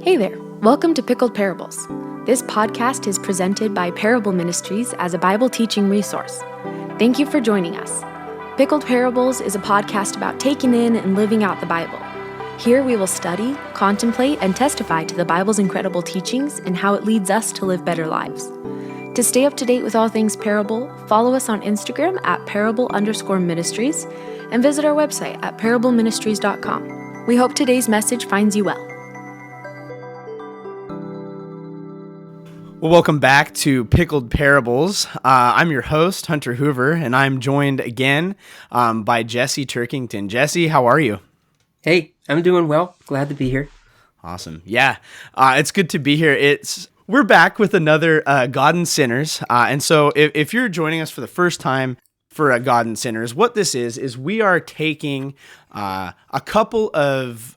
Hey there, welcome to Pickled Parables. This podcast is presented by Parable Ministries as a Bible teaching resource. Thank you for joining us. Pickled Parables is a podcast about taking in and living out the Bible. Here we will study, contemplate, and testify to the Bible's incredible teachings and how it leads us to live better lives. To stay up to date with all things Parable, follow us on Instagram at parable_ministries and visit our website at parableministries.com. We hope today's message finds you well. Well, welcome back to Pickled Parables. I'm your host, Hunter Hoover, and I'm joined again by Jesse Turkington. Jesse, how are you? Hey, I'm doing well. Glad to be here. Awesome. Yeah, it's good to be here. We're back with another God and Sinners. And so if you're joining us for the first time for God and Sinners, what this is we are taking a couple of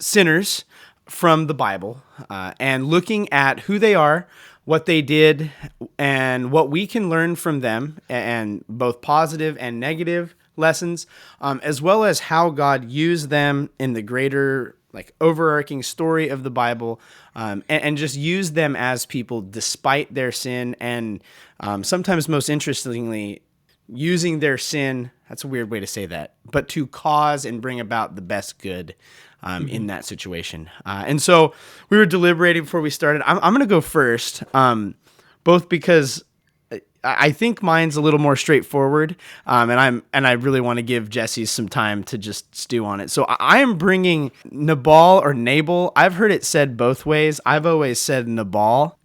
sinners from the Bible and looking at who they are, what they did, and what we can learn from them, and both positive and negative lessons, as well as how God used them in the greater, overarching story of the Bible, and just use them as people despite their sin, and sometimes most interestingly, using their sin, that's a weird way to say that, but to cause and bring about the best good in that situation. And so we were deliberating before we started. I'm going to go first, both because I think mine's a little more straightforward, and I really want to give Jesse some time to just stew on it. So I am bringing Nabal or Nabal. I've heard it said both ways. I've always said Nabal.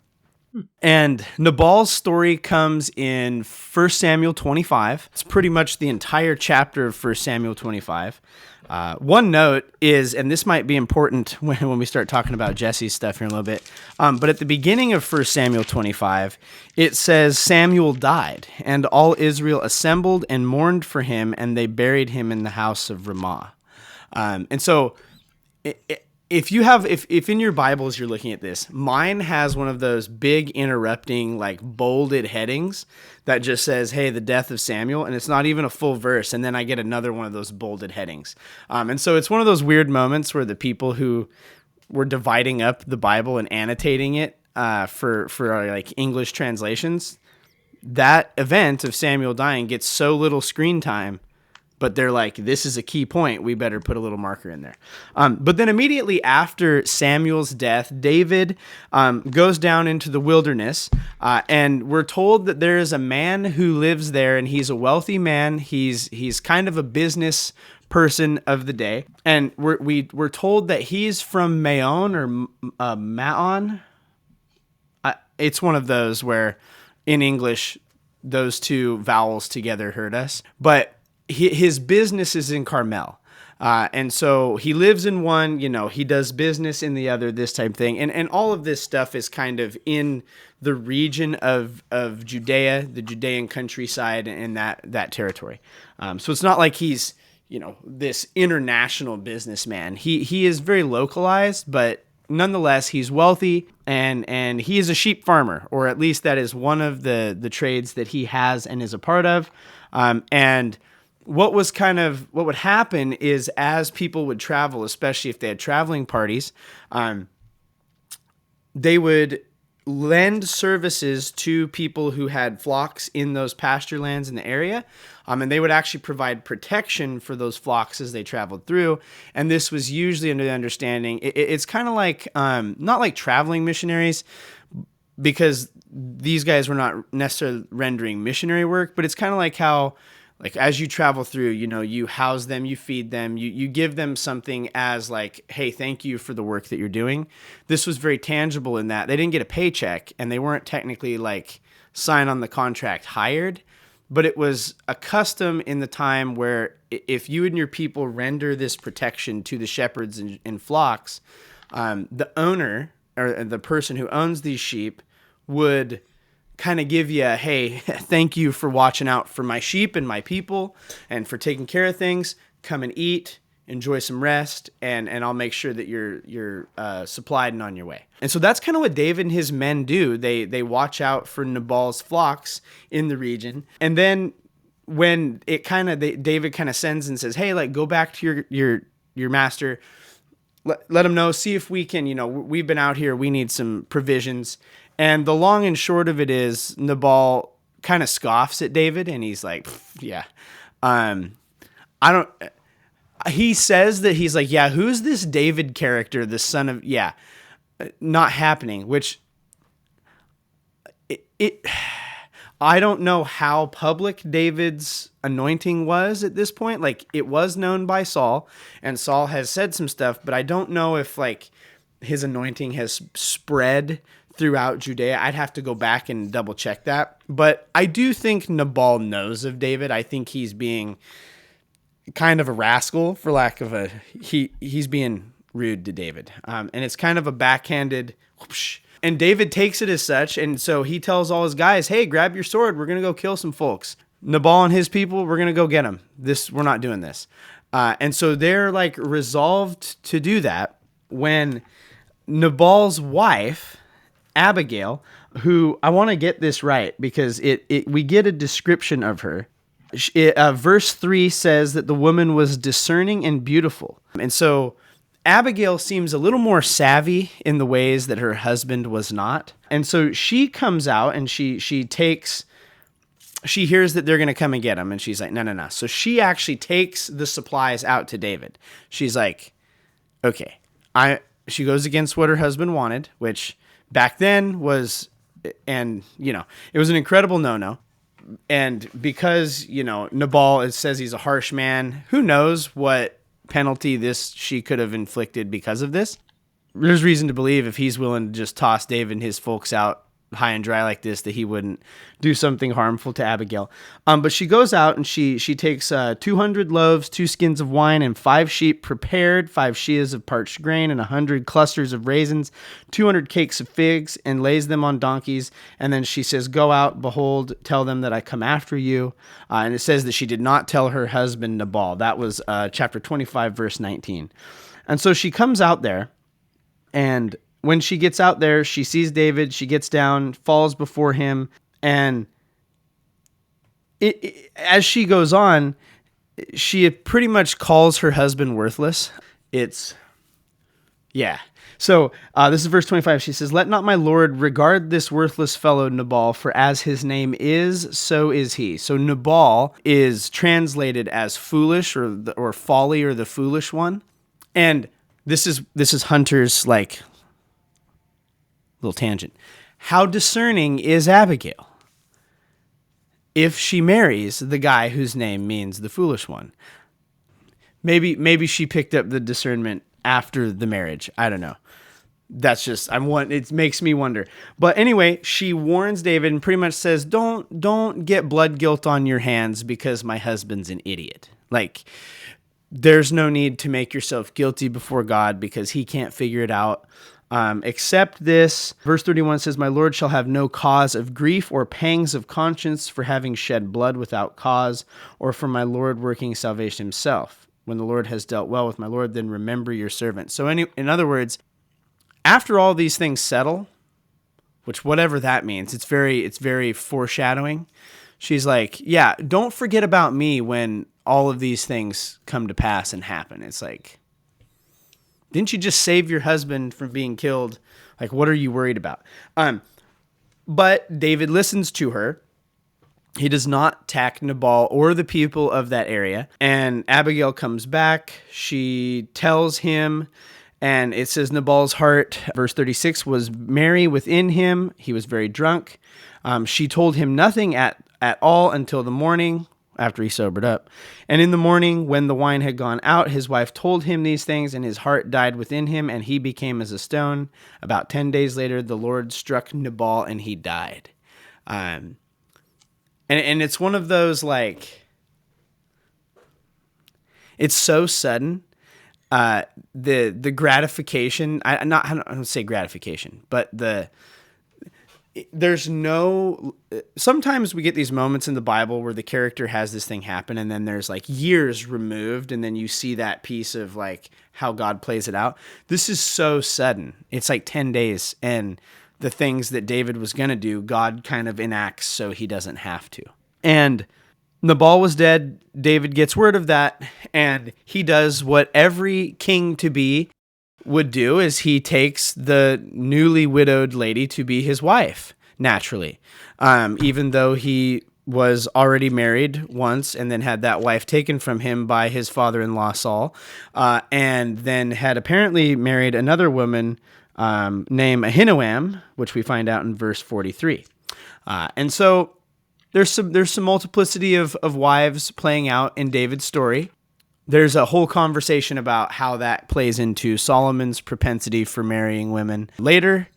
And Nabal's story comes in 1 Samuel 25. It's pretty much the entire chapter of 1 Samuel 25. One note is, and this might be important when we start talking about Jesse's stuff here in a little bit, but at the beginning of 1 Samuel 25, it says, Samuel died, and all Israel assembled and mourned for him, and they buried him in the house of Ramah. And so if in your Bibles you're looking at this, mine has one of those big interrupting, bolded headings that just says, hey, the death of Samuel, and it's not even a full verse, and then I get another one of those bolded headings. And so it's one of those weird moments where the people who were dividing up the Bible and annotating it for English translations, that event of Samuel dying gets so little screen time, but they're like, this is a key point. We better put a little marker in there. But then immediately after Samuel's death, David goes down into the wilderness, and we're told that there is a man who lives there, and he's a wealthy man. He's kind of a business person of the day, and we're told that he's from Maon or Maon. It's one of those where in English those two vowels together hurt us, but his business is in Carmel. And so he lives in one, he does business in the other, this type of thing. And all of this stuff is kind of in the region of Judea, the Judean countryside, and that territory. So it's not like he's, this international businessman. He is very localized, but nonetheless, he's wealthy, and he is a sheep farmer, or at least that is one of the trades that he has and is a part of. And what would happen is, as people would travel, especially if they had traveling parties, they would lend services to people who had flocks in those pasture lands in the area, and they would actually provide protection for those flocks as they traveled through. And this was usually under the understanding, it's kind of like, not like traveling missionaries, because these guys were not necessarily rendering missionary work, but it's kind of like how, as you travel through, you house them, you feed them, you give them something as hey, thank you for the work that you're doing. This was very tangible in that they didn't get a paycheck, and they weren't technically sign on the contract hired, but it was a custom in the time where if you and your people render this protection to the shepherds and flocks, the owner or the person who owns these sheep would kind of give you hey, thank you for watching out for my sheep and my people and for taking care of things. Come and eat, enjoy some rest, and I'll make sure that you're supplied and on your way. And so that's kind of what David and his men do. They watch out for Nabal's flocks in the region. And then when David kind of sends and says, hey, go back to your master, let him know, see if we can, we've been out here, we need some provisions. And the long and short of it is Nabal kind of scoffs at David, and he's like, yeah, I don't, he says that he's like, yeah, who's this David character, the son of, yeah, not happening, which it I don't know how public David's anointing was at this point. Like, it was known by Saul, and Saul has said some stuff, but I don't know if like his anointing has spread throughout Judea. I'd have to go back and double check that. But I do think Nabal knows of David. I think he's being kind of a rascal, for lack of a, he's being rude to David. And it's kind of a backhanded whoosh. And David takes it as such, and so he tells all his guys, hey, grab your sword. We're going to go kill some folks. Nabal and his people, we're going to go get them. We're not doing this. And so they're like resolved to do that when Nabal's wife, Abigail, who, I want to get this right because we get a description of her. Verse 3 says that the woman was discerning and beautiful. And so Abigail seems a little more savvy in the ways that her husband was not. And so she comes out and she hears that they're going to come and get him. And she's like, no. So she actually takes the supplies out to David. She's like, okay, she goes against what her husband wanted, which back then was, and it was an incredible no-no. And because, Nabal says he's a harsh man, who knows what penalty she could have inflicted because of this. There's reason to believe if he's willing to just toss David and his folks out high and dry like this, that he wouldn't do something harmful to Abigail. But she goes out and she takes 200 loaves, 2 skins of wine, and 5 sheep prepared, 5 sheahs of parched grain, and 100 clusters of raisins, 200 cakes of figs, and lays them on donkeys. And then she says, go out, behold, tell them that I come after you. And it says that she did not tell her husband Nabal. That was chapter 25, verse 19. And so she comes out there, and when she gets out there, she sees David, she gets down, falls before him, and as she goes on, she pretty much calls her husband worthless. So this is verse 25. She says, let not my Lord regard this worthless fellow Nabal, for as his name is, so is he. So Nabal is translated as foolish or folly or the foolish one. And this is Hunter's like little tangent. How discerning is Abigail if she marries the guy whose name means the foolish one? Maybe she picked up the discernment after the marriage. I don't know. That's just, it makes me wonder. But anyway, she warns David and pretty much says, don't get blood guilt on your hands because my husband's an idiot. Like, there's no need to make yourself guilty before God because he can't figure it out. Except this, verse 31 says, my Lord shall have no cause of grief or pangs of conscience for having shed blood without cause, or for my Lord working salvation himself. When the Lord has dealt well with my Lord, then remember your servant. So in other words, after all these things settle, which whatever that means, it's very foreshadowing. She's like, yeah, don't forget about me when all of these things come to pass and happen. It's like, didn't you just save your husband from being killed? Like, what are you worried about? But David listens to her. He does not attack Nabal or the people of that area. And Abigail comes back. She tells him, and it says Nabal's heart, verse 36, was merry within him. He was very drunk. She told him nothing at all until the morning, after he sobered up. And in the morning, when the wine had gone out, his wife told him these things, and his heart died within him, and he became as a stone. About 10 days later, the Lord struck Nabal, and he died. And it's one of those, like, it's so sudden. The gratification, I don't say gratification, but there's no, sometimes we get these moments in the Bible where the character has this thing happen and then there's like years removed and then you see that piece of like how God plays it out. This is so sudden. It's like 10 days and the things that David was going to do, God kind of enacts so he doesn't have to. And Nabal was dead. David gets word of that and he does what every king to be would do is he takes the newly widowed lady to be his wife, naturally. Even though he was already married once and then had that wife taken from him by his father-in-law Saul, and then had apparently married another woman named Ahinoam, which we find out in verse 43. And so there's some multiplicity of wives playing out in David's story. There's a whole conversation about how that plays into Solomon's propensity for marrying women later,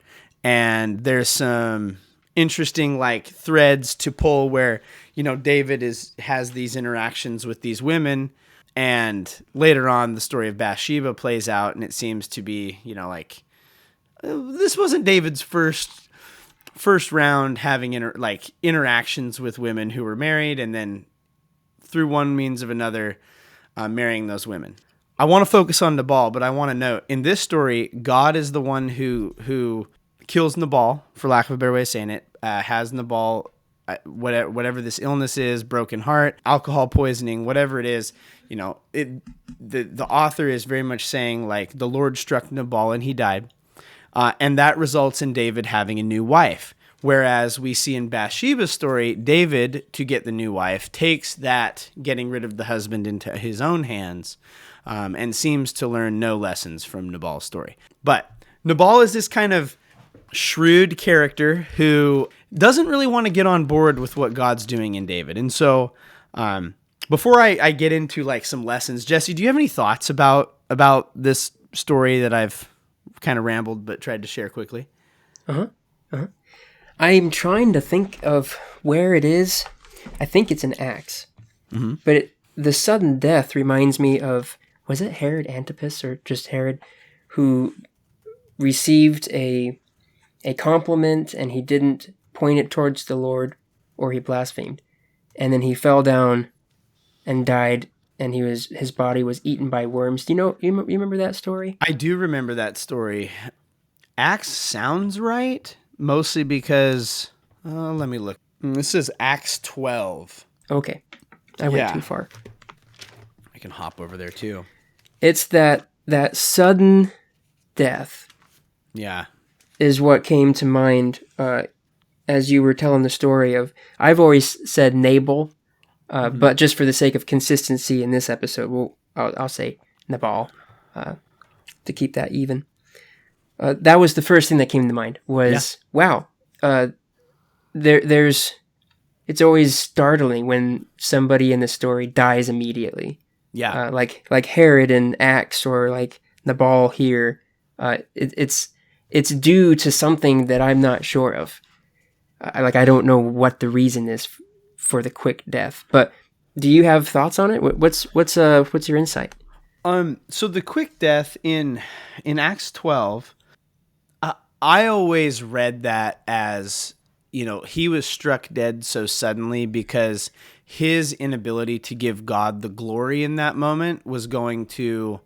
and there's some interesting like threads to pull where David has these interactions with these women, and later on the story of Bathsheba plays out, and it seems to be this wasn't David's first round having interactions with women who were married, and then through one means of another marrying those women. I want to focus on Nabal, but I want to note in this story, God is the one who kills Nabal, for lack of a better way of saying it, has Nabal, whatever this illness is, broken heart, alcohol poisoning, whatever it is, the author is very much saying like the Lord struck Nabal and he died. And that results in David having a new wife. Whereas we see in Bathsheba's story, David, to get the new wife, takes that getting rid of the husband into his own hands, and seems to learn no lessons from Nabal's story. But Nabal is this kind of shrewd character who doesn't really want to get on board with what God's doing in David. And so before I get into like some lessons, Jesse, do you have any thoughts about this story that I've kind of rambled but tried to share quickly? I'm trying to think of where it is. I think it's in Acts. Mm-hmm. But the sudden death reminds me of, was it Herod Antipas or just Herod, who received a compliment and he didn't point it towards the Lord, or he blasphemed. And then he fell down and died, and his body was eaten by worms. Do you remember that story? I do remember that story. Acts sounds right. Mostly because, let me look. This is Acts 12. Okay. I went too far. I can hop over there too. It's that sudden death. Yeah. Is what came to mind as you were telling the story of, I've always said Nabal, but just for the sake of consistency in this episode, I'll say Nabal to keep that even. That was the first thing that came to mind was, wow, it's always startling when somebody in the story dies immediately. Yeah. Like Herod in Acts, or like Nabal here. It's due to something that I'm not sure of. I don't know what the reason is for the quick death, but do you have thoughts on it? What's your insight? So the quick death in Acts 12, I always read that as, he was struck dead so suddenly because his inability to give God the glory in that moment was going to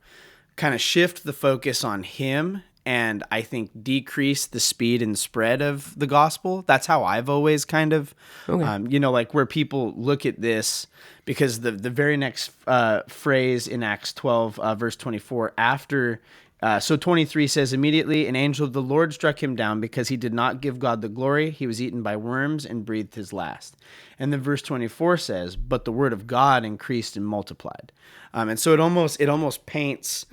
kind of shift the focus on him, and I think decrease the speed and spread of the gospel. That's how I've always kind of, like where people look at this, because the very next phrase in Acts 12, verse 24, after... So 23 says, immediately an angel of the Lord struck him down because he did not give God the glory. He was eaten by worms and breathed his last. And then verse 24 says, but the word of God increased and multiplied. And so it almost paints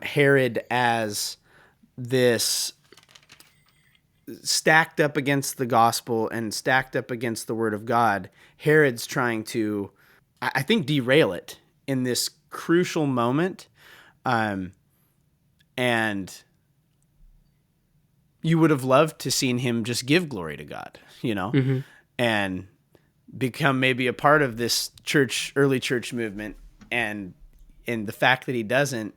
Herod as this stacked up against the gospel and stacked up against the word of God. Herod's trying to, I think, derail it in this crucial moment. And you would have loved to seen him just give glory to God, and become maybe a part of this early church movement. And the fact that he doesn't,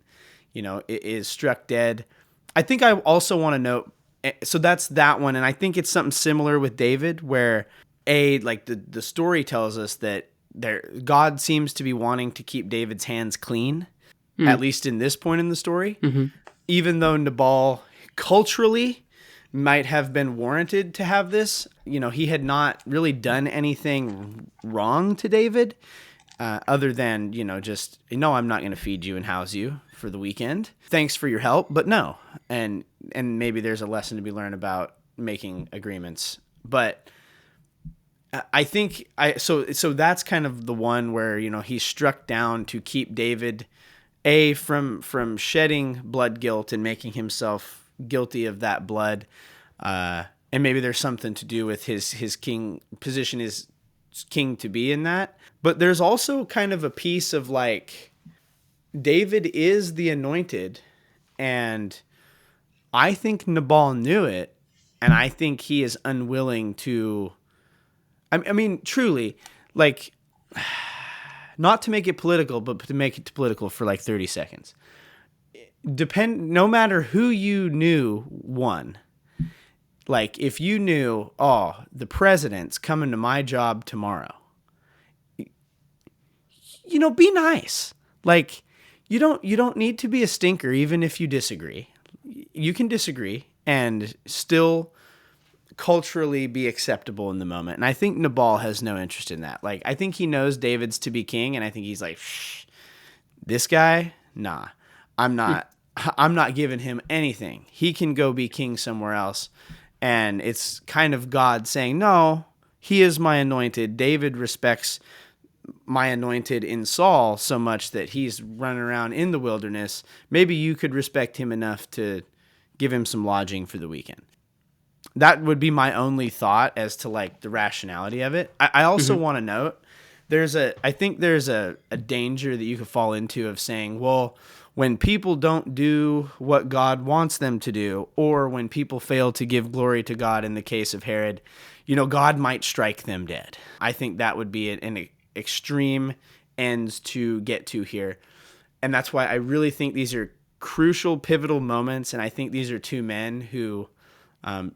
is struck dead. I think I also want to note, so that's that one. And I think it's something similar with David, where the story tells us that God seems to be wanting to keep David's hands clean, at least in this point in the story. Mm-hmm. Even though Nabal culturally might have been warranted to have this, he had not really done anything wrong to David. other than, just, no, I'm not going to feed you and house you for the weekend. Thanks for your help, but no. And maybe there's a lesson to be learned about making agreements. But I think so that's kind of the one where, he's struck down to keep David from shedding blood guilt and making himself guilty of that blood. And maybe there's something to do with his king position is king to be in that. But there's also kind of a piece of like, David is the anointed, and I think Nabal knew it, and I think he is unwilling to, I mean, truly, like, not to make it political, but to make it political for like 30 seconds. No matter who you knew won. Like, if you knew, the president's coming to my job tomorrow, be nice. Like, you don't need to be a stinker, even if you disagree. You can disagree and still culturally be acceptable in the moment. And I think Nabal has no interest in that. Like, I think he knows David's to be king, and I think he's like, this guy, nah, I'm not giving him anything. He can go be king somewhere else. And it's kind of God saying, no, he is my anointed. David respects my anointed in Saul so much that he's running around in the wilderness. Maybe you could respect him enough to give him some lodging for the weekend. That would be my only thought as to like the rationality of it. I also want to note I think there's a danger that you could fall into of saying, well, when people don't do what God wants them to do, or when people fail to give glory to God in the case of Herod, God might strike them dead. I think that would be an extreme ends to get to here. And that's why I really think these are crucial, pivotal moments. And I think these are two men who,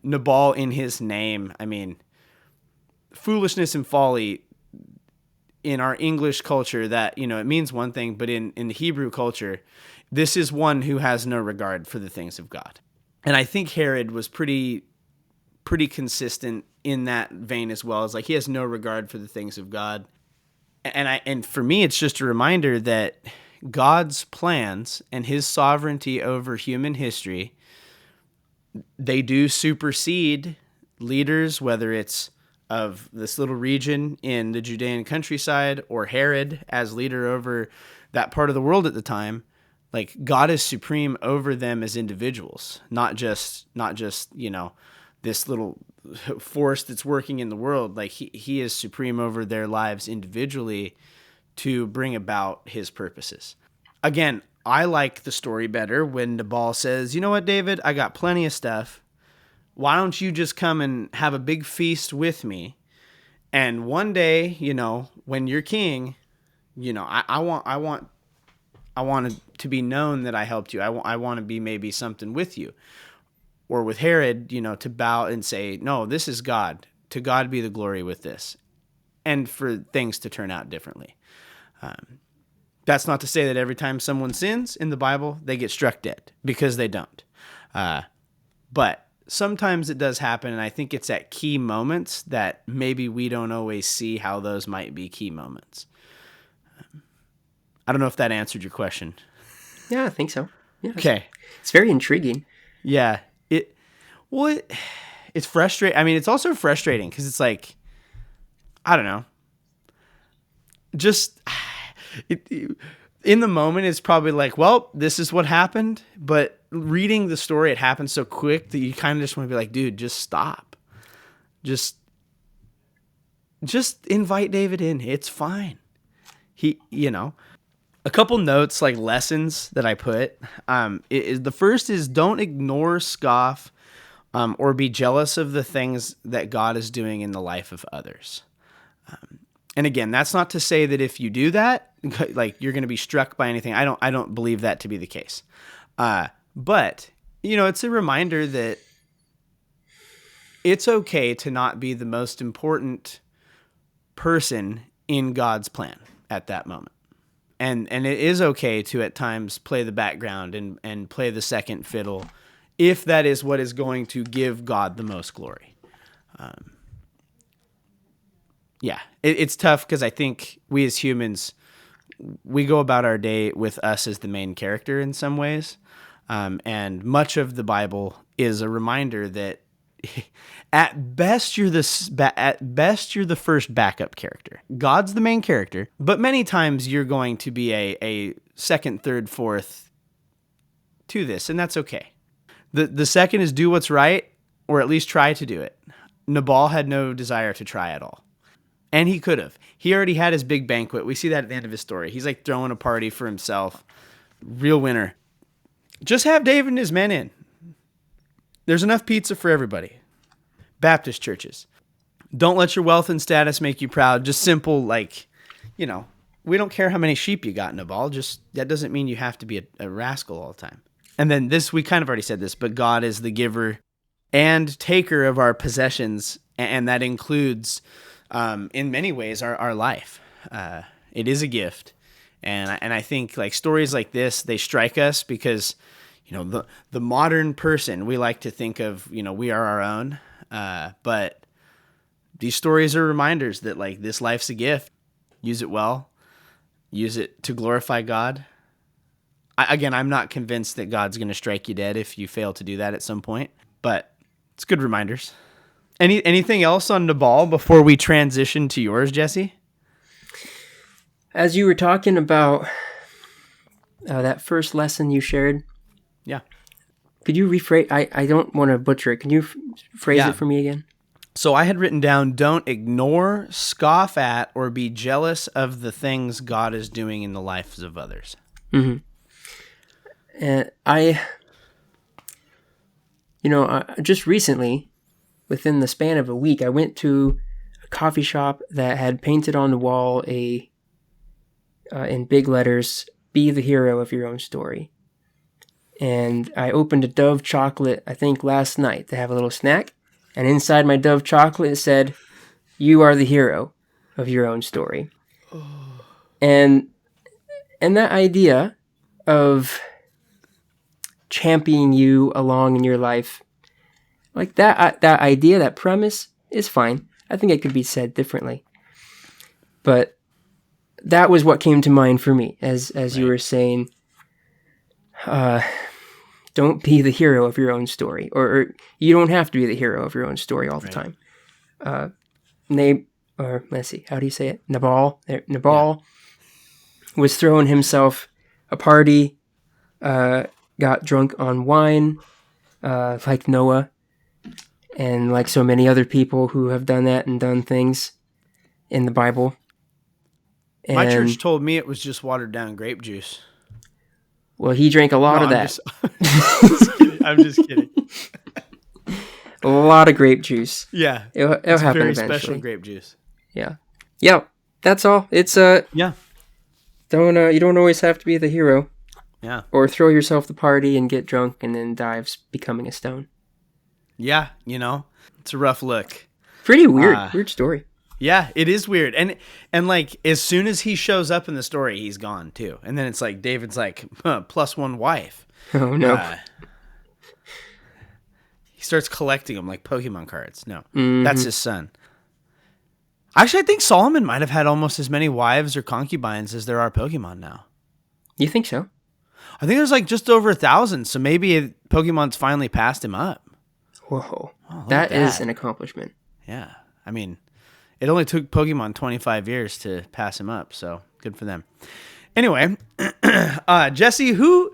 Nabal in his name, I mean, foolishness and folly in our English culture, that, it means one thing, but in the Hebrew culture, this is one who has no regard for the things of God. And I think Herod was pretty consistent in that vein as well. As like, he has no regard for the things of God. And for me, it's just a reminder that God's plans and his sovereignty over human history, they do supersede leaders, whether it's of this little region in the Judean countryside or Herod as leader over that part of the world at the time. Like, God is supreme over them as individuals, not just this little force that's working in the world. Like, he is supreme over their lives individually to bring about his purposes. Again, I like the story better when Nabal says, you know what, David, I got plenty of stuff. Why don't you just come and have a big feast with me? And one day, when you're king, I want it to be known that I helped you. I want to be maybe something with you. Or with Herod, to bow and say, no, this is God. To God be the glory with this. And for things to turn out differently. That's not to say that every time someone sins in the Bible, they get struck dead, because they don't. But sometimes it does happen, and I think it's at key moments that maybe we don't always see how those might be key moments. I don't know if that answered your question. Yeah, I think so. Yeah, okay. It's very intriguing. Yeah. It's frustrating. I mean, it's also frustrating because it's like, I don't know. Just in the moment, it's probably like, well, this is what happened. But reading the story, it happens so quick that you kind of just want to be like, dude, just stop. Just invite David in. It's fine. A couple notes, like lessons that I put. The first is don't ignore, scoff, or be jealous of the things that God is doing in the life of others. And again, that's not to say that if you do that, like you're going to be struck by anything. I don't believe that to be the case. But it's a reminder that it's okay to not be the most important person in God's plan at that moment. And it is okay to at times play the background and play the second fiddle if that is what is going to give God the most glory. Yeah, it's tough because I think we as humans, we go about our day with us as the main character in some ways. And much of the Bible is a reminder that at best you're the first backup character. God's the main character, but many times you're going to be a second, third, fourth to this, and that's okay. The second is do what's right, or at least try to do it. Nabal had no desire to try at all. And he could have. He already had his big banquet. We see that at the end of his story. He's like throwing a party for himself. Real winner. Just have David and his men in. There's enough pizza for everybody. Baptist churches. Don't let your wealth and status make you proud. Just simple, we don't care how many sheep you got, Nabal. Just that doesn't mean you have to be a rascal all the time. And then this, we kind of already said this, but God is the giver and taker of our possessions, and that includes, in many ways, our life. It is a gift, and I think like stories like this, they strike us because, the modern person, we like to think of, we are our own, but these stories are reminders that like this life's a gift. Use it well. Use it to glorify God. I'm not convinced that God's going to strike you dead if you fail to do that at some point, but it's good reminders. Anything else on Nabal before we transition to yours, Jesse? As you were talking about that first lesson you shared, yeah, could you rephrase? I don't want to butcher it. Can you phrase it for me again? So I had written down, don't ignore, scoff at, or be jealous of the things God is doing in the lives of others. Mm-hmm. And just recently, within the span of a week, I went to a coffee shop that had painted on the wall in big letters, "Be the hero of your own story." And I opened a Dove chocolate, I think last night, to have a little snack. And inside my Dove chocolate, it said, "You are the hero of your own story." Oh. And that idea of championing you along in your life, like that idea, that premise is fine. I think it could be said differently. But that was what came to mind for me as right. You were saying, don't be the hero of your own story, or you don't have to be the hero of your own story all the time. Let's see, how do you say it? Nabal was throwing himself a party, got drunk on wine, like Noah, and like so many other people who have done that and done things in the Bible. And my church told me it was just watered down grape juice. Well, he drank a lot of that. I'm just kidding. A lot of grape juice. Yeah. It'll happen very eventually. Special grape juice. Yeah. Yeah. That's all. It's yeah. You don't always have to be the hero. Yeah. Or throw yourself the party and get drunk and then die of becoming a stone. Yeah, it's a rough look. Pretty weird. Weird story. Yeah, it is weird. And like as soon as he shows up in the story, he's gone too. And then it's like David's like plus one wife. Oh no. He starts collecting them like Pokemon cards. No, That's his son. Actually, I think Solomon might have had almost as many wives or concubines as there are Pokemon now. You think so? I think there's like just over 1,000. So maybe Pokemon's finally passed him up. Whoa. That is an accomplishment. Yeah. I mean, it only took Pokemon 25 years to pass him up. So good for them. Anyway, Jesse, who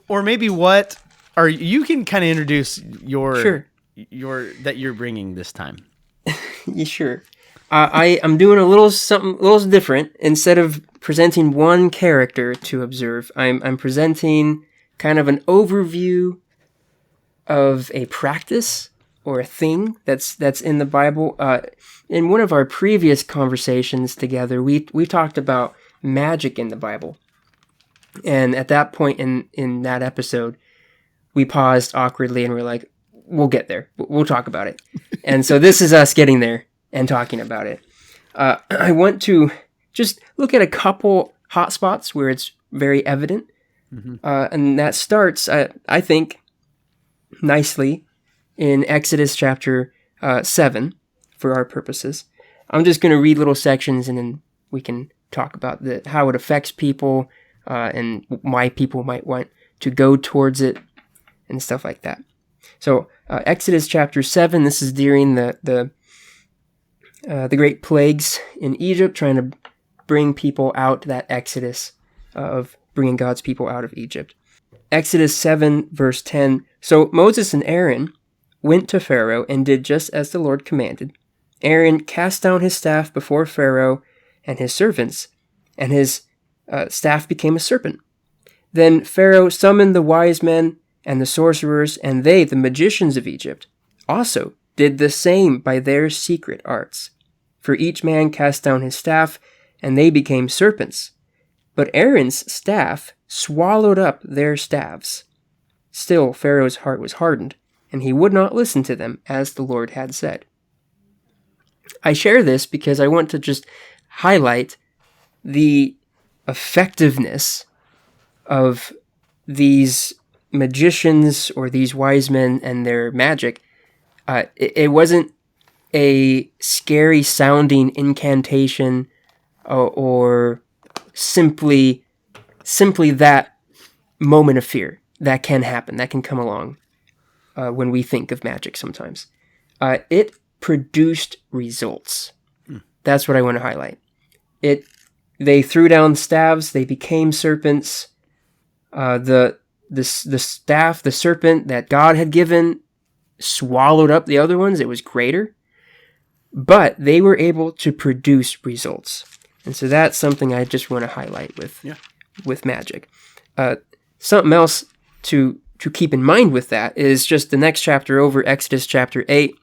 or maybe what are you can kind of introduce your that you're bringing this time. Yeah, sure. I'm doing a little different. Instead of presenting one character to observe, I'm presenting kind of an overview of a practice or a thing that's in the Bible. In one of our previous conversations together, we talked about magic in the Bible. And at that point in that episode, we paused awkwardly and we're like, we'll get there. We'll talk about it. And so this is us getting there and talking about it. I want to just look at a couple hot spots where it's very evident. Mm-hmm. And that starts, I think, nicely in Exodus chapter 7 for our purposes. I'm just going to read little sections, and then we can talk about how it affects people and why people might want to go towards it and stuff like that. So Exodus chapter 7, this is during the great plagues in Egypt, trying to bring people out, that exodus of bringing God's people out of Egypt. Exodus 7, verse 10. So Moses and Aaron went to Pharaoh and did just as the Lord commanded. Aaron cast down his staff before Pharaoh and his servants, and his staff became a serpent. Then Pharaoh summoned the wise men and the sorcerers, and they, the magicians of Egypt, also did the same by their secret arts. For each man cast down his staff, and they became serpents. But Aaron's staff swallowed up their staves. Still Pharaoh's heart was hardened, and he would not listen to them, as the Lord had said. I share this because I want to just highlight the effectiveness of these magicians or these wise men and their magic. It wasn't a scary sounding incantation or simply that moment of fear that can happen, that can come along when we think of magic sometimes. It produced results. That's what I want to highlight. They threw down staves, they became serpents. The staff, the serpent that God had given, swallowed up the other ones. It was greater, but they were able to produce results. And so that's something I just want to highlight with magic. Something else to keep in mind with that is just the next chapter over, Exodus chapter 8,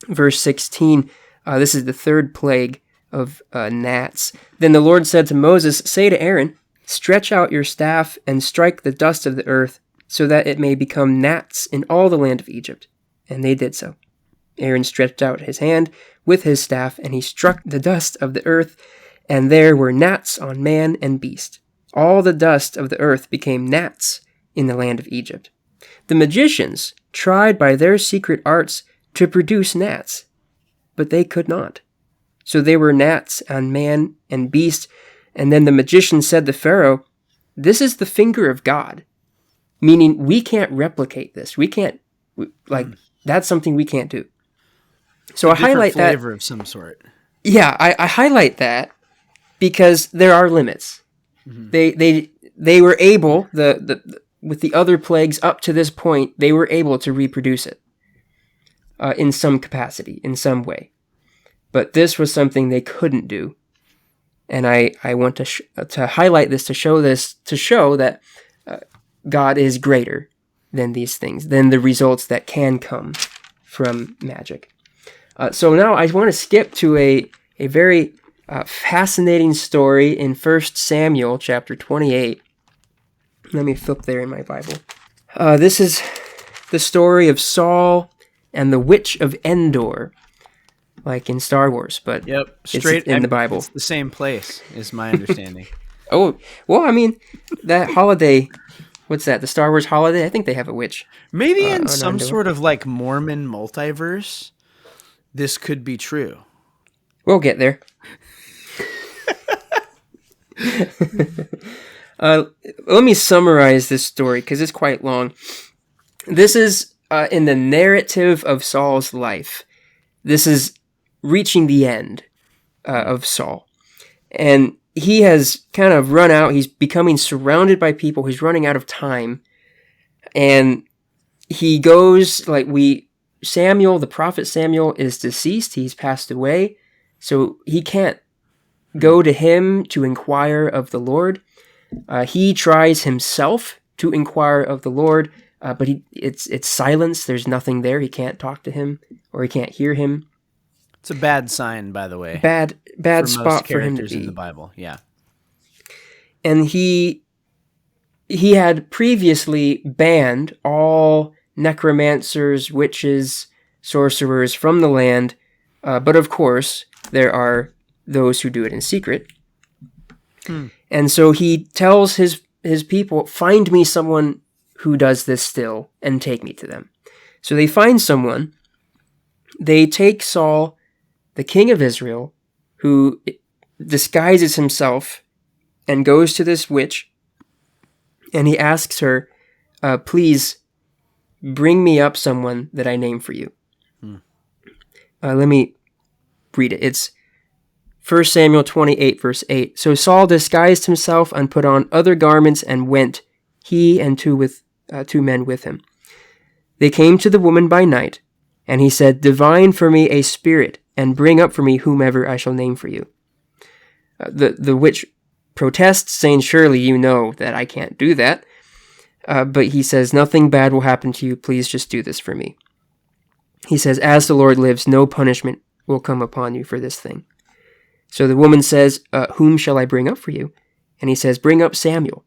verse 16. This is the third plague of gnats. Then the Lord said to Moses, "Say to Aaron, stretch out your staff and strike the dust of the earth, so that it may become gnats in all the land of Egypt." And they did so. Aaron stretched out his hand with his staff, and he struck the dust of the earth, and there were gnats on man and beast. All the dust of the earth became gnats in the land of Egypt. The magicians tried by their secret arts to produce gnats, but they could not. So they were gnats on man and beast. And then the magician said to Pharaoh, "This is the finger of God," meaning we can't replicate this. We can't, that's something we can't do. So I highlight that. Flavor of some sort. Yeah, I highlight that because there are limits. Mm-hmm. They were able, with the other plagues up to this point, they were able to reproduce it in some capacity, in some way. But this was something they couldn't do. And I want to highlight this, to show that God is greater than these things, than the results that can come from magic. So now I want to skip to a very fascinating story in 1 Samuel chapter 28. Let me flip there in my Bible. This is the story of Saul and the Witch of Endor, like in Star Wars, but straight in the Bible. It's the same place, is my understanding. Oh, well, I mean, that holiday, what's that, the Star Wars holiday? I think they have a witch. Maybe in some sort of like Mormon multiverse, this could be true. We'll get there. Let me summarize this story because it's quite long. This is in the narrative of Saul's life. This is reaching the end of Saul. And he has kind of run out. He's becoming surrounded by people. He's running out of time. And he goes, Samuel, the prophet Samuel, is deceased. He's passed away. So he can't go to him to inquire of the Lord. He tries himself to inquire of the Lord, but it's silence. There's nothing there. He can't talk to him, or he can't hear him. It's a bad sign, by the way. Bad spot for him to be. In the Bible, yeah. And he had previously banned all necromancers, witches, sorcerers from the land, but of course there are those who do it in secret. And so he tells his people, "Find me someone who does this still, and take me to them." So they find someone. They take Saul. the king of Israel, who disguises himself and goes to this witch, and he asks her, please bring me up someone that I name for you. Let me read it. It's 1 Samuel 28, verse 8. So Saul disguised himself and put on other garments and went, he and two men with him. They came to the woman by night, and he said, divine for me a spirit, and bring up for me whomever I shall name for you. The witch protests, saying, surely you know that I can't do that. But he says, nothing bad will happen to you. Please just do this for me. He says, as the Lord lives, no punishment will come upon you for this thing. So the woman says, whom shall I bring up for you? And he says, bring up Samuel.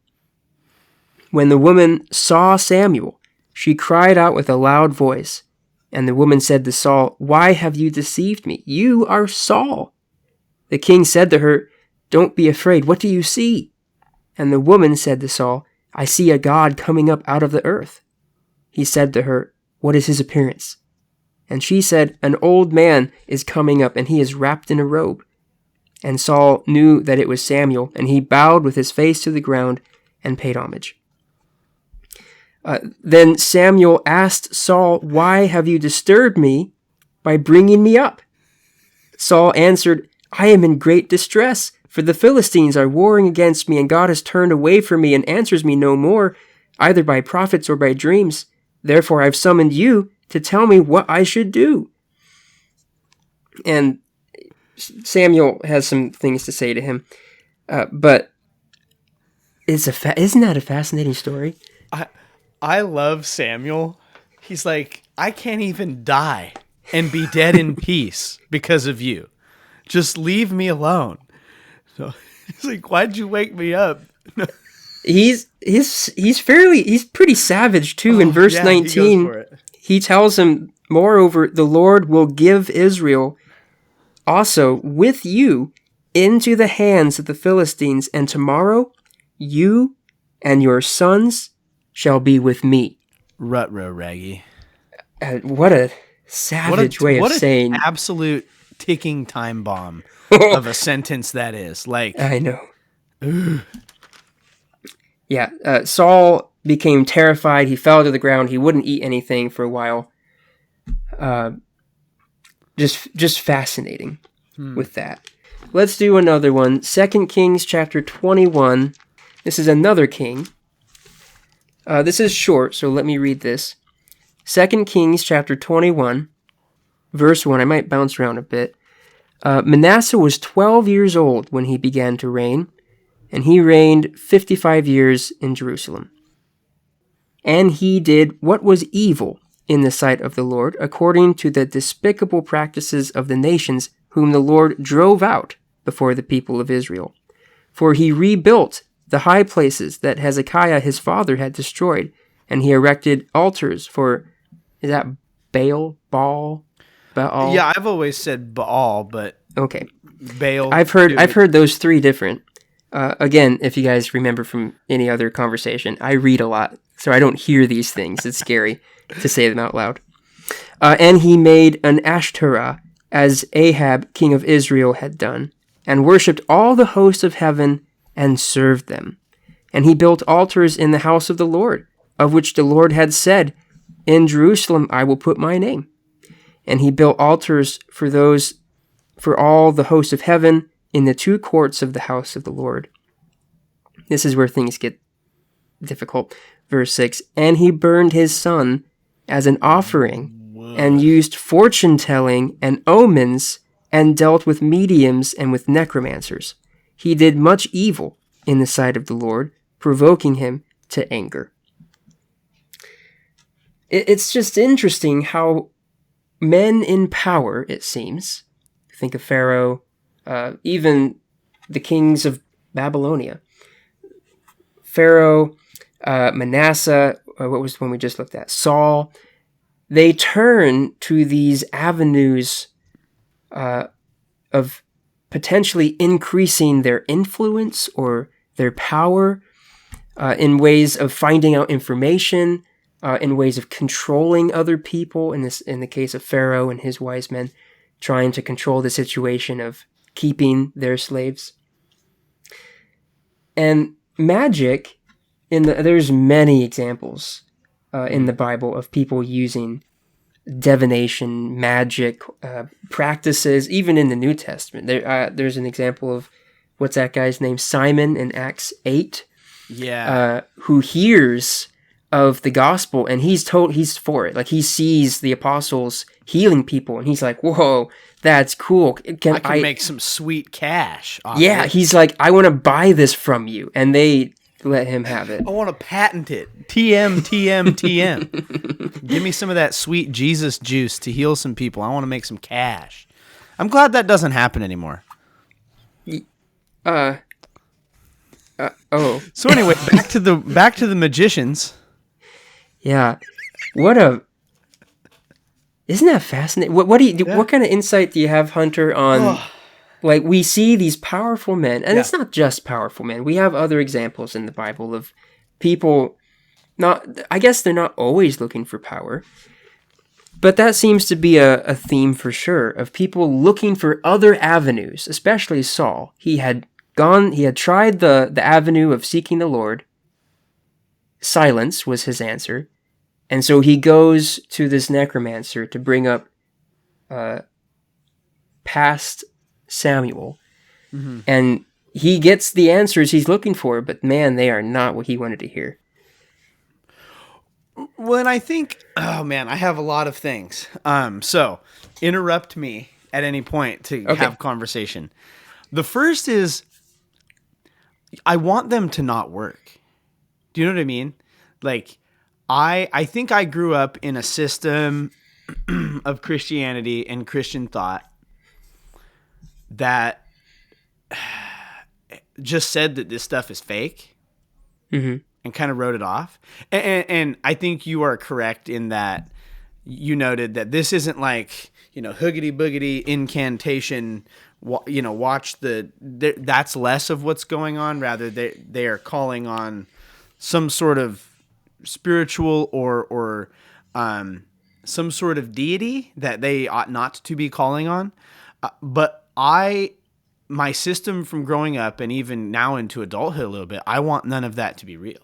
When the woman saw Samuel, she cried out with a loud voice. And the woman said to Saul, why have you deceived me? You are Saul. The king said to her, don't be afraid. What do you see? And the woman said to Saul, I see a god coming up out of the earth. He said to her, what is his appearance? And she said, an old man is coming up, and he is wrapped in a robe. And Saul knew that it was Samuel, and he bowed with his face to the ground and paid homage. Then Samuel asked Saul, why have you disturbed me by bringing me up? Saul answered, I am in great distress, for the Philistines are warring against me, and God has turned away from me and answers me no more, either by prophets or by dreams. Therefore I've summoned you to tell me what I should do. And Samuel has some things to say to him, but isn't that a fascinating story? I love Samuel. He's like, I can't even die and be dead in peace because of you. Just leave me alone. So he's like, why'd you wake me up? He's pretty savage too. In verse 19, he tells him, moreover, the Lord will give Israel also with you into the hands of the Philistines, and tomorrow you and your sons shall be with me. Rut-row raggy. What a savage way of saying. What an absolute ticking time bomb of a sentence that is. Like, I know. Yeah, Saul became terrified. He fell to the ground. He wouldn't eat anything for a while. Just fascinating with that. Let's do another one. 2 Kings chapter 21. This is another king. This is short, so let me read this. 2 Kings chapter 21, verse 1. I might bounce around a bit. Manasseh was 12 years old when he began to reign, and he reigned 55 years in Jerusalem. And he did what was evil in the sight of the Lord, according to the despicable practices of the nations whom the Lord drove out before the people of Israel. For he rebuilt the high places that Hezekiah his father had destroyed, and he erected altars for, is that Baal? Yeah, I've always said Baal, but okay, Baal. I've heard those three different. Again, if you guys remember from any other conversation, I read a lot, so I don't hear these things. It's scary to say them out loud. And he made an Ashtoreth, as Ahab, king of Israel, had done, and worshipped all the hosts of heaven and served them. And he built altars in the house of the Lord, of which the Lord had said, in Jerusalem I will put my name. And he built altars for all the hosts of heaven in the two courts of the house of the Lord. This is where things get difficult. Verse 6, and he burned his son as an offering, and used fortune-telling and omens, and dealt with mediums and with necromancers. He did much evil in the sight of the Lord, provoking him to anger. It's just interesting how men in power, it seems, think of Pharaoh, even the kings of Babylonia, Pharaoh, Manasseh, what was the one we just looked at? Saul. They turn to these avenues of potentially increasing their influence or their power in ways of finding out information, in ways of controlling other people, in the case of Pharaoh and his wise men, trying to control the situation of keeping their slaves. And magic, there's many examples in the Bible of people using divination, magic practices, even in the New Testament. There's an example of, what's that guy's name? Simon in Acts 8. Yeah. Who hears of the gospel and he's for it. Like, he sees the apostles healing people and he's like, whoa, that's cool. I can make some sweet cash off Yeah, this. he's like, I want to buy this from you. And they let him have it. I want to patent it. TM, TM, TM. Give me some of that sweet Jesus juice to heal some people. I want to make some cash. I'm glad that doesn't happen anymore. Oh. So anyway, back to the magicians. Yeah. Isn't that fascinating? What kind of insight do you have, Hunter, on like, we see these powerful men, and it's not just powerful men. We have other examples in the Bible of people I guess they're not always looking for power, but that seems to be a theme for sure, of people looking for other avenues, especially Saul. He had tried the avenue of seeking the Lord. Silence was his answer. And so he goes to this necromancer to bring up past Samuel. Mm-hmm. And he gets the answers he's looking for, but man, they are not what he wanted to hear. Well, and I think, oh man, I have a lot of things. So interrupt me at any point to have conversation. The first is, I want them to not work. Do you know what I mean? Like, I think I grew up in a system of Christianity and Christian thought that just said that this stuff is fake, and kind of wrote it off. And I think you are correct in that you noted that this isn't like, hoogity boogity incantation. Watch that's less of what's going on. Rather, they are calling on some sort of spiritual or some sort of deity that they ought not to be calling on. But my system from growing up and even now into adulthood a little bit, I want none of that to be real.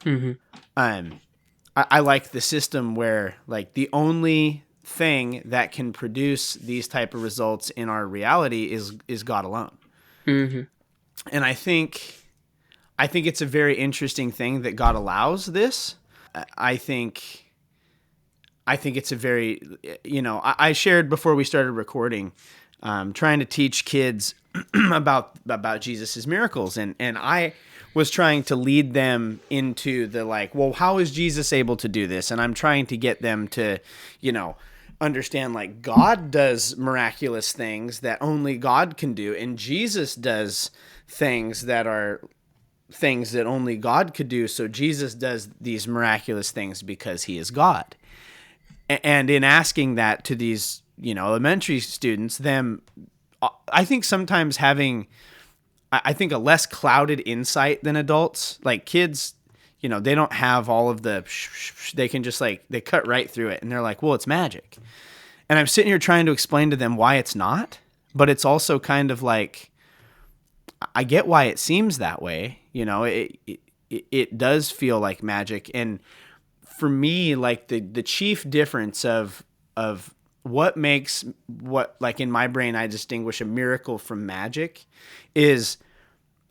Mm-hmm. I like the system where, like, the only thing that can produce these type of results in our reality is God alone. Mm-hmm. And I think it's a very interesting thing that God allows this. I think it's a very, I shared before we started recording, trying to teach kids about Jesus's miracles. And I was trying to lead them into the, like, well, how is Jesus able to do this? And I'm trying to get them to, understand, like, God does miraculous things that only God can do. And Jesus does things that are things that only God could do. So Jesus does these miraculous things because he is God. And in asking that to these, elementary students, I think sometimes having, I think, a less clouded insight than adults, like kids, they don't have all of the, they can just, like, they cut right through it. And they're like, well, it's magic. And I'm sitting here trying to explain to them why it's not, but it's also kind of like, I get why it seems that way. It does feel like magic. And for me, like, the chief difference of what makes like, in my brain, I distinguish a miracle from magic, is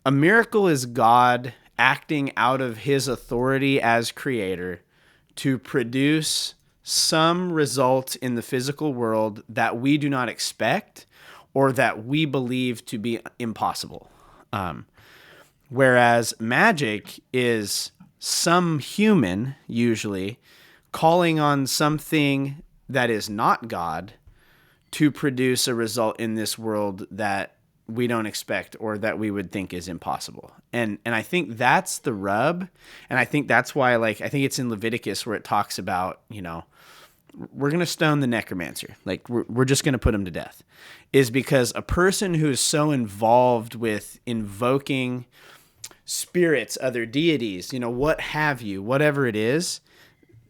a miracle is God acting out of his authority as creator to produce some result in the physical world that we do not expect or that we believe to be impossible. Whereas magic is some human, usually, calling on something that is not God to produce a result in this world that we don't expect or that we would think is impossible. And I think that's the rub. And I think that's why, like, I think it's in Leviticus where it talks about, we're going to stone the necromancer. Like, we're just going to put him to death. Is because a person who is so involved with invoking spirits, other deities, what have you, whatever it is,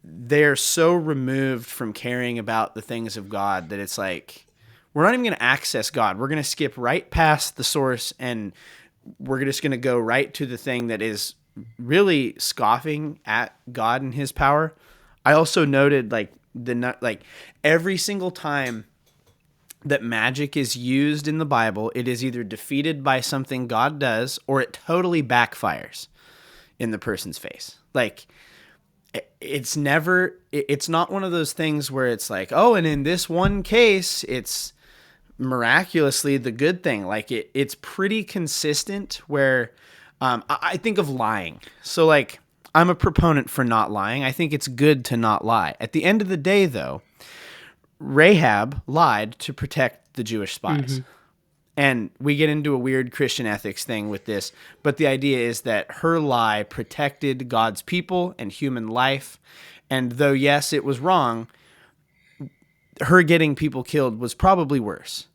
they're so removed from caring about the things of God that it's like, we're not even going to access God. We're going to skip right past the source, and we're just going to go right to the thing that is really scoffing at God and his power. I also noted like every single time that magic is used in the Bible, it is either defeated by something God does or it totally backfires in the person's face. Like, it's not one of those things where it's like, oh, and in this one case, it's miraculously the good thing. Like, it's pretty consistent where I think of lying. So, like, I'm a proponent for not lying. I think it's good to not lie. At the end of the day, though, Rahab lied to protect the Jewish spies. Mm-hmm. And we get into a weird Christian ethics thing with this, but the idea is that her lie protected God's people and human life. And though, yes, it was wrong, her getting people killed was probably worse.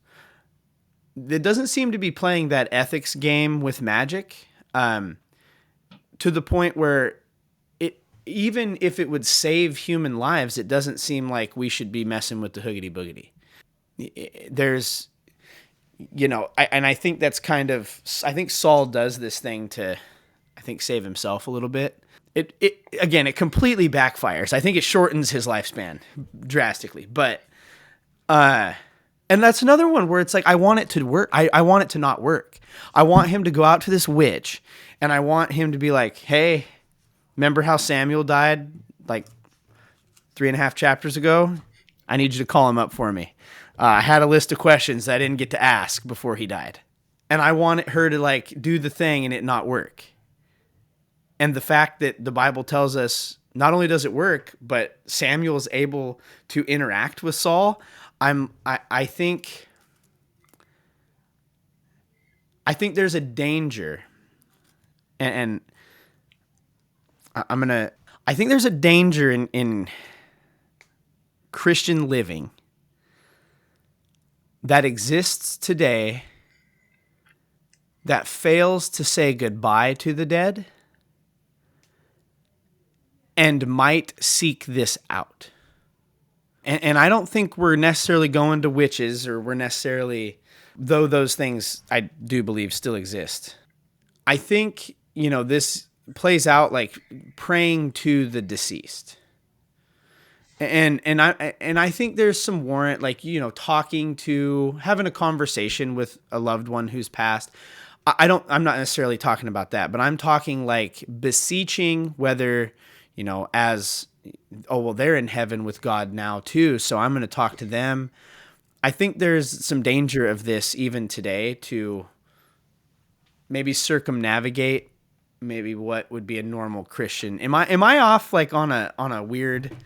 It doesn't seem to be playing that ethics game with magic to the point where even if it would save human lives, it doesn't seem like we should be messing with the hoogity boogity. There's, I think that's I think Saul does this thing to, I think, save himself a little bit. It completely backfires. I think it shortens his lifespan drastically, but, and that's another one where it's like, I want it to work. I want it to not work. I want him to go out to this witch and I want him to be like, hey, remember how Samuel died like 3.5 chapters ago? I need you to call him up for me. I had a list of questions I didn't get to ask before he died. And I wanted her to like do the thing and it not work. And the fact that the Bible tells us not only does it work, but Samuel is able to interact with Saul. I think there's a danger, and I think there's a danger in Christian living that exists today that fails to say goodbye to the dead and might seek this out. And I don't think we're necessarily going to witches, or we're necessarily, though those things I do believe still exist. I think, this plays out like praying to the deceased. And I think there's some warrant, like, having a conversation with a loved one who's passed. I'm not necessarily talking about that, but I'm talking like beseeching, whether, as, oh, well, they're in heaven with God now too, so I'm going to talk to them. I think there's some danger of this even today to maybe circumnavigate maybe what would be a normal Christian. Am I off like on a weird,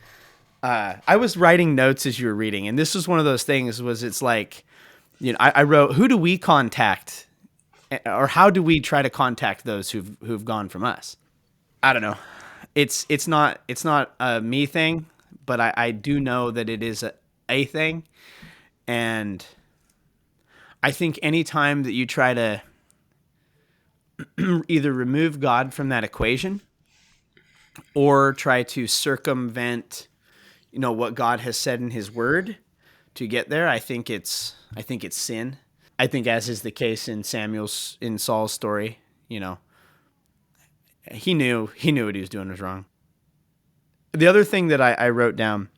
I was writing notes as you were reading, and this was one of those things it's like, I wrote, who do we contact, or how do we try to contact those who've gone from us? I don't know. It's not a me thing, but I do know that it is a thing. And I think anytime that you try to either remove God from that equation or try to circumvent, what God has said in his word to get there, I think it's sin. I think, as is the case in Saul's story, he knew what he was doing was wrong. The other thing that I wrote down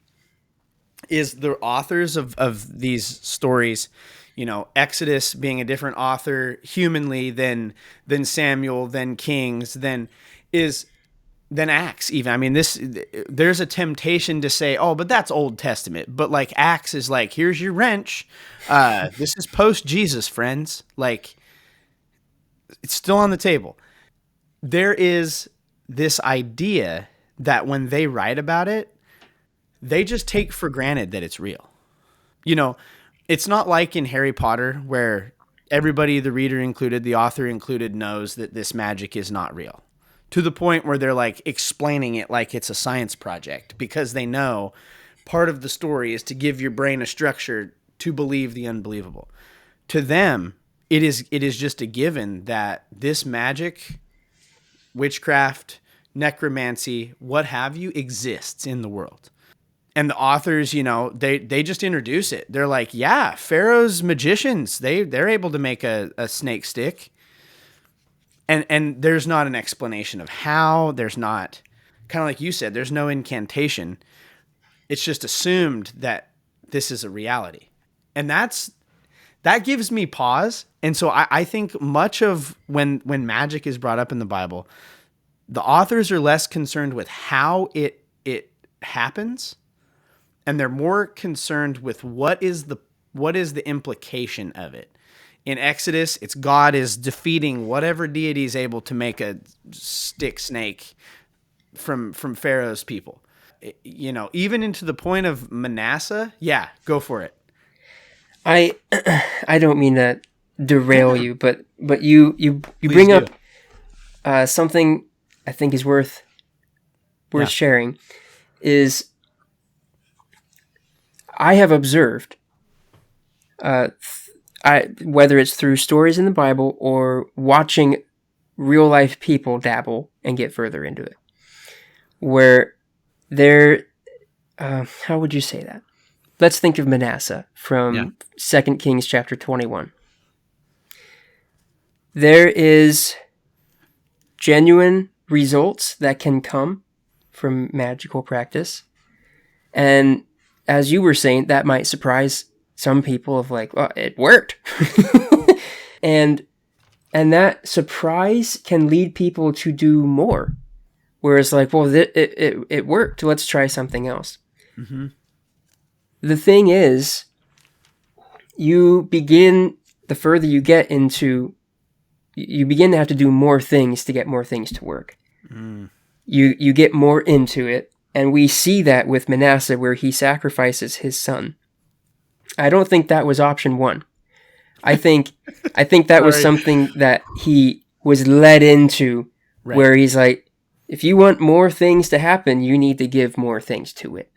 is the authors of these stories, Exodus being a different author humanly than Samuel, than Kings, than Acts even. I mean, there's a temptation to say, oh, but that's Old Testament. But like Acts is like, here's your wrench. This is post-Jesus, friends. Like, it's still on the table. There is this idea that when they write about it, they just take for granted that it's real. It's not like in Harry Potter where everybody, the reader included, the author included, knows that this magic is not real, to the point where they're like explaining it like it's a science project, because they know part of the story is to give your brain a structure to believe the unbelievable. To them, it is just a given that this magic, witchcraft, necromancy, what have you, exists in the world. And the authors, they just introduce it. They're like, yeah, Pharaoh's magicians, they're able to make a snake stick. And there's not an explanation of how. There's not, kind of like you said, there's no incantation. It's just assumed that this is a reality. And that gives me pause. And so I think much of when magic is brought up in the Bible, the authors are less concerned with how it happens, and they're more concerned with what is the implication of it. In Exodus, it's God is defeating whatever deity is able to make a stick snake from Pharaoh's people. Even into the point of Manasseh. Yeah, go for it. I don't mean to derail you, but you bring up something I think is worth sharing. Is I have observed, whether it's through stories in the Bible or watching real life people dabble and get further into it, where they're, how would you say that? Let's think of Manasseh from 2 Kings chapter 21. There is genuine results that can come from magical practice. And as you were saying, that might surprise some people of like, well, it worked. and that surprise can lead people to do more. Whereas like, well, it worked. Let's try something else. Mm-hmm. The thing is, the further you get into, you begin to have to do more things to get more things to work. Mm. You get more into it, and we see that with Manasseh, where he sacrifices his son. I don't think that was option one. I think that was something that he was led into, right, where he's like, if you want more things to happen, you need to give more things to it.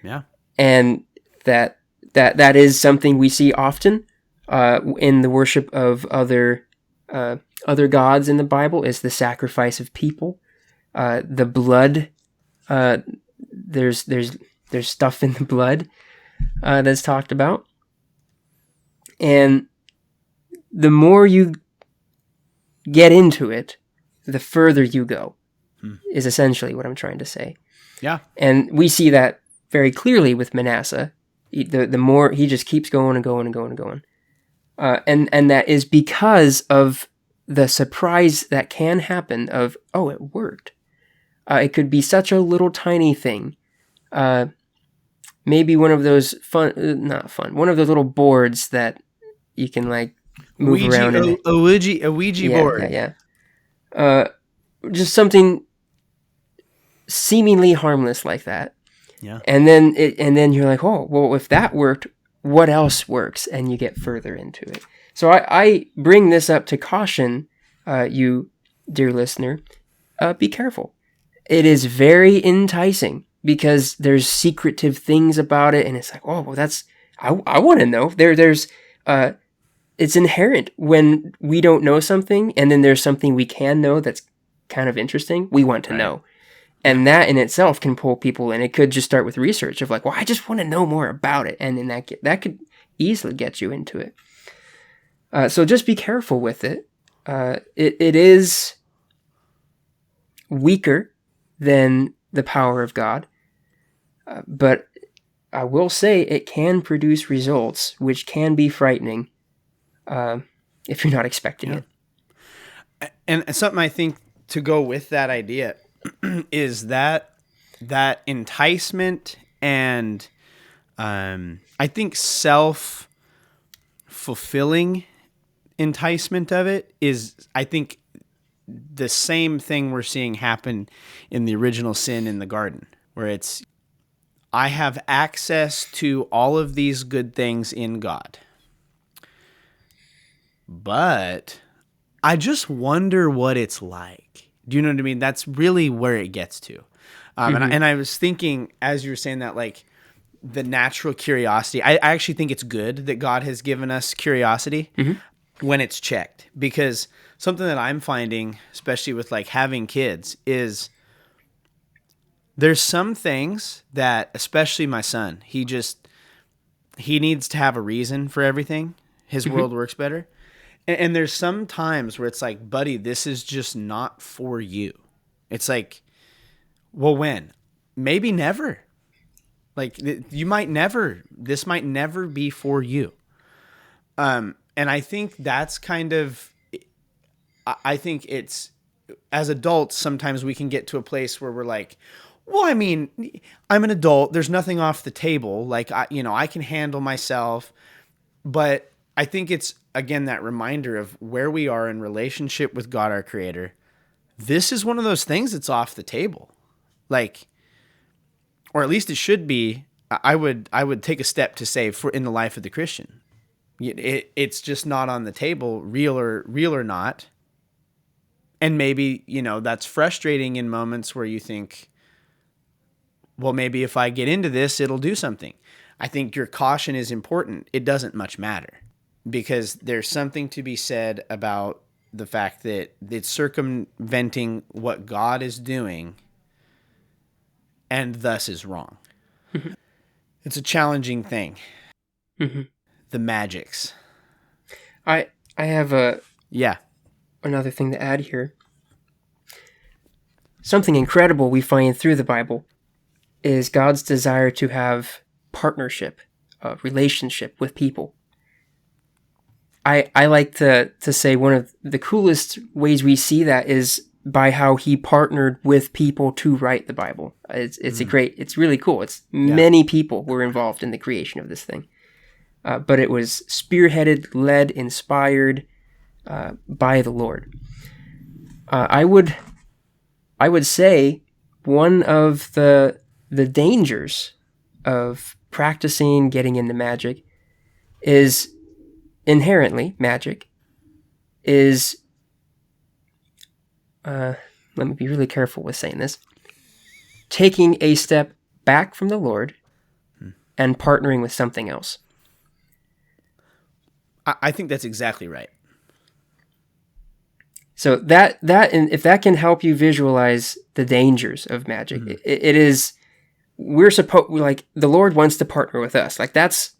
Yeah. And that is something we see often in the worship of other gods in the Bible, is the sacrifice of people. The blood, there's stuff in the blood that's talked about. And the more you get into it, the further you go, is essentially what I'm trying to say. Yeah. And we see that very clearly with Manasseh. The more he just keeps going and going and going and going. And that is because of the surprise that can happen of, oh, it worked. It could be such a little tiny thing. Maybe one of those one of those little boards that you can like move around. A Ouija board. Yeah. Just something seemingly harmless like that. Yeah. And then you're like, oh, well, if that worked, what else works? And you get further into it. So I bring this up to caution you, dear listener. Be careful. It is very enticing because there's secretive things about it, and it's like, oh, well, that's I want to know. There's it's inherent when we don't know something, and then there's something we can know that's kind of interesting. We want to know. And that in itself can pull people in. It could just start with research of like, well, I just want to know more about it. And then that could easily get you into it. So just be careful with it. It is weaker than the power of God. But I will say it can produce results which can be frightening if you're not expecting it. And something I think to go with that idea is that enticement and I think self-fulfilling enticement of it is, I think, the same thing we're seeing happen in the original sin in the garden, where it's, I have access to all of these good things in God, but I just wonder what it's like. Do you know what I mean? That's really where it gets to. And I was thinking, as you were saying that, like, the natural curiosity, I actually think it's good that God has given us curiosity when it's checked. Because something that I'm finding, especially with, like, having kids, is There's some things that, especially my son, he needs to have a reason for everything. His world works better. And there's some times where it's like, buddy, this is just not for you. It's like, well, when? Maybe never. Like, this might never be for you. And I think that's kind of, I think it's, as adults, sometimes we can get to a place where we're like, well, I mean, I'm an adult. There's nothing off the table. Like, I can handle myself. But I think it's, again, that reminder of where we are in relationship with God, our Creator. This is one of those things that's off the table. Like, or at least it should be. I would take a step to say, for in the life of the Christian, it's just not on the table, real or not. And maybe, that's frustrating in moments where you think, well, maybe if I get into this, it'll do something. I think your caution is important. It doesn't much matter, because there's something to be said about the fact that it's circumventing what God is doing and thus is wrong. It's a challenging thing. The magics. I have another thing to add here. Something incredible we find through the Bible is God's desire to have partnership, relationship with people. I like to say one of the coolest ways we see that is by how he partnered with people to write the Bible. It's really cool. Many people were involved in the creation of this thing. But it was spearheaded, led, inspired by the Lord. I would say one of the dangers of practicing getting into magic is inherently magic is let me be really careful with saying this, taking a step back from the Lord and partnering with something else. I think that's exactly right. So that and if that can help you visualize the dangers of magic, it is, the Lord wants to partner with us. Like that's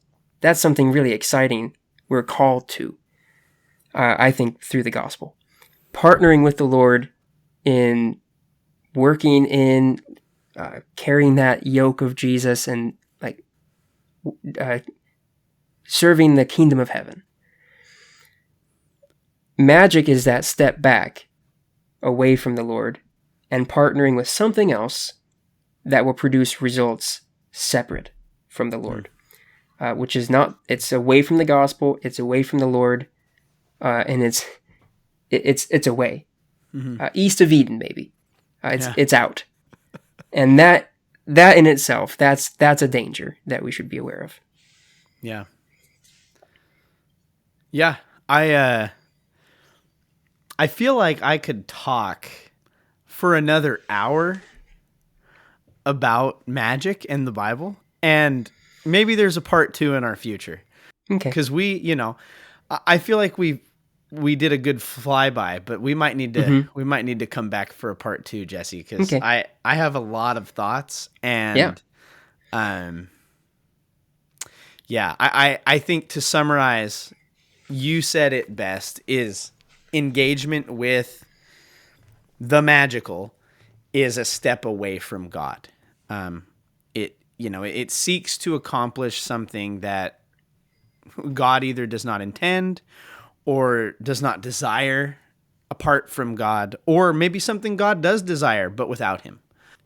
something really exciting we're called to, I think, through the gospel. Partnering with the Lord in working in carrying that yoke of Jesus and serving the kingdom of heaven. Magic is that step back away from the Lord and partnering with something else that will produce results separate from the Lord, which is not, it's away from the gospel, it's away from the Lord, and it's away. East of Eden, maybe. It's out. And that in itself, that's a danger that we should be aware of. Yeah. Yeah. I feel like I could talk for another hour about magic and the Bible, and maybe there's a part 2 in our future. Okay. Because I feel like we did a good flyby, but we might need to come back for a part 2, Jesse, because I have a lot of thoughts, and I think, to summarize, you said it best, is engagement with the magical is a step away from God. It seeks to accomplish something that God either does not intend or does not desire apart from God, or maybe something God does desire but without him.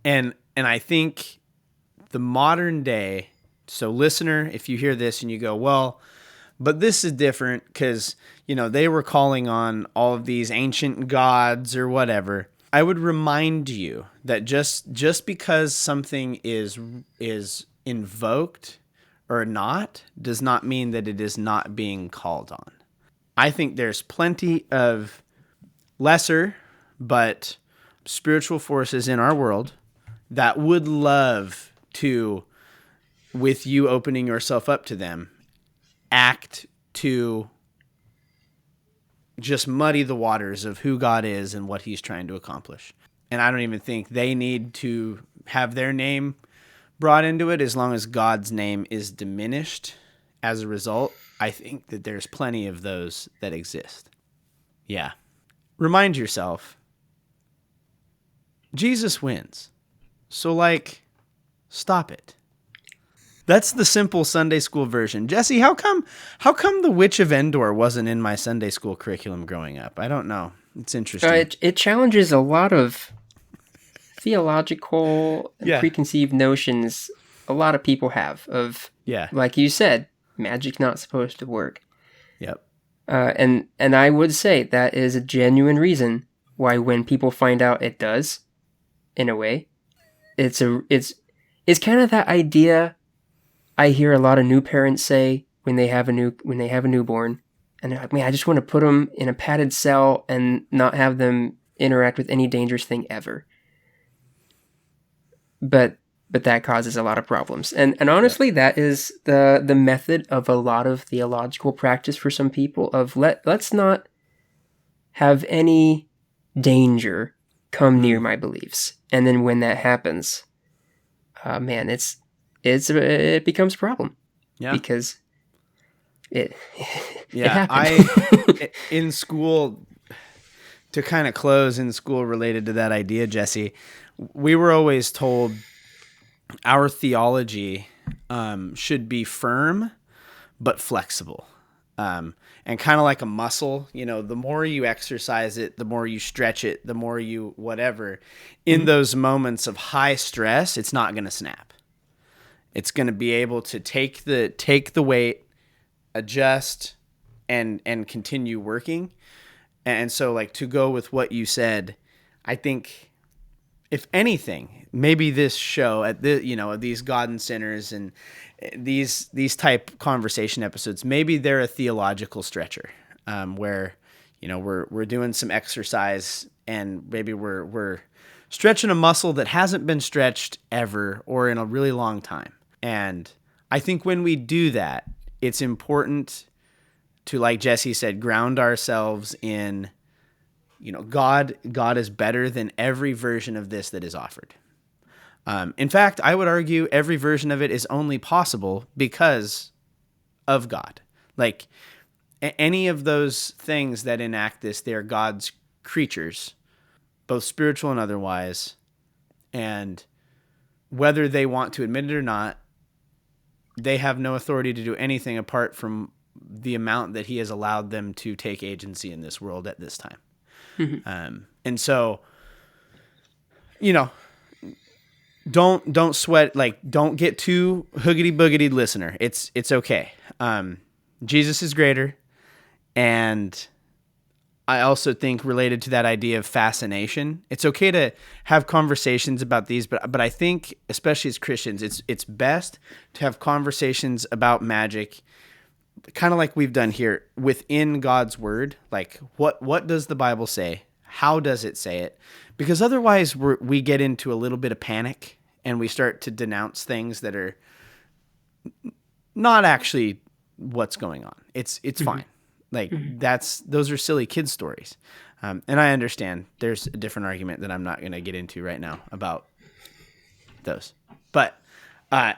And I think the modern day, so listener, if you hear this and you go, well, but this is different because, they were calling on all of these ancient gods or whatever. I would remind you that just because something is invoked or not does not mean that it is not being called on. I think there's plenty of lesser but spiritual forces in our world that would love to, with you opening yourself up to them, act to just muddy the waters of who God is and what he's trying to accomplish. And I don't even think they need to have their name brought into it, as long as God's name is diminished as a result, I think that there's plenty of those that exist. Yeah. Remind yourself, Jesus wins. So, stop it. That's the simple Sunday school version. Jesse, how come the Witch of Endor wasn't in my Sunday school curriculum growing up? I don't know. It's interesting. It challenges a lot of theological and Yeah. preconceived notions a lot of people have of, like you said, magic not supposed to work. Yep. And I would say that is a genuine reason why when people find out it does, in a way, it's kind of that idea I hear a lot of new parents say when they have a newborn, and they're like, man, I just want to put them in a padded cell and not have them interact with any dangerous thing ever. But that causes a lot of problems. And honestly, that is the method of a lot of theological practice for some people of let's not have any danger come near my beliefs. And then when that happens, man, it becomes a problem. Yeah. Because it Yeah, happened. in school, to kind of close in school related to that idea, Jesse, we were always told our theology should be firm but flexible, and kind of like a muscle. The more you exercise it, the more you stretch it, the more you whatever. In those moments of high stress, it's not going to snap. It's going to be able to take the weight, adjust, and continue working. And so, to go with what you said, I think, if anything, maybe this show at these God and Sinners and these type conversation episodes, maybe they're a theological stretcher, where we're doing some exercise and maybe we're stretching a muscle that hasn't been stretched ever or in a really long time. And I think when we do that, it's important to, like Jesse said, ground ourselves in, God is better than every version of this that is offered. In fact, I would argue every version of it is only possible because of God. Any of those things that enact this, they're God's creatures, both spiritual and otherwise. And whether they want to admit it or not, they have no authority to do anything apart from the amount that he has allowed them to take agency in this world at this time. Mm-hmm. And so, don't sweat, don't get too hoogity boogity, listener. It's okay. Jesus is greater. And I also think, related to that idea of fascination, it's okay to have conversations about these, but I think, especially as Christians, it's best to have conversations about magic, kind of like we've done here, within God's word. What does the Bible say? How does it say it? Because otherwise we get into a little bit of panic and we start to denounce things that are not actually what's going on. It's fine. Those are silly kid stories. And I understand there's a different argument that I'm not going to get into right now about those. But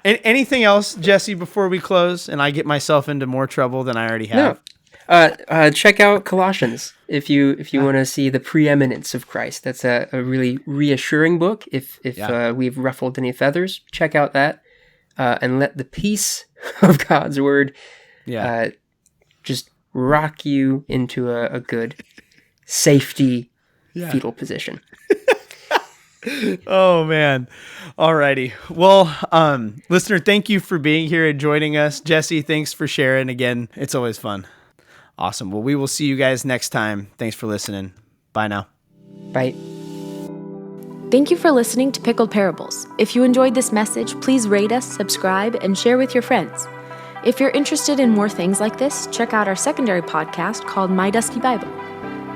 anything else, Jesse, before we close and I get myself into more trouble than I already have? No. Check out Colossians if you want to see the preeminence of Christ. That's a really reassuring book. If we've ruffled any feathers, check out that, and let the peace of God's word just rock you into a good safety fetal position. Oh, man. Alrighty. Well, listener, thank you for being here and joining us. Jesse, thanks for sharing again. It's always fun. Awesome. Well, we will see you guys next time. Thanks for listening. Bye now. Bye. Thank you for listening to Pickled Parables. If you enjoyed this message, please rate us, subscribe, and share with your friends. If you're interested in more things like this, check out our secondary podcast called My Dusty Bible.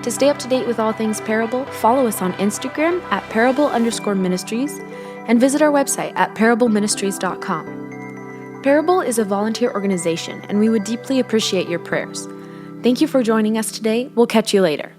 To stay up to date with all things Parable, follow us on Instagram at Parable_Ministries and visit our website at parableministries.com. Parable is a volunteer organization, and we would deeply appreciate your prayers. Thank you for joining us today. We'll catch you later.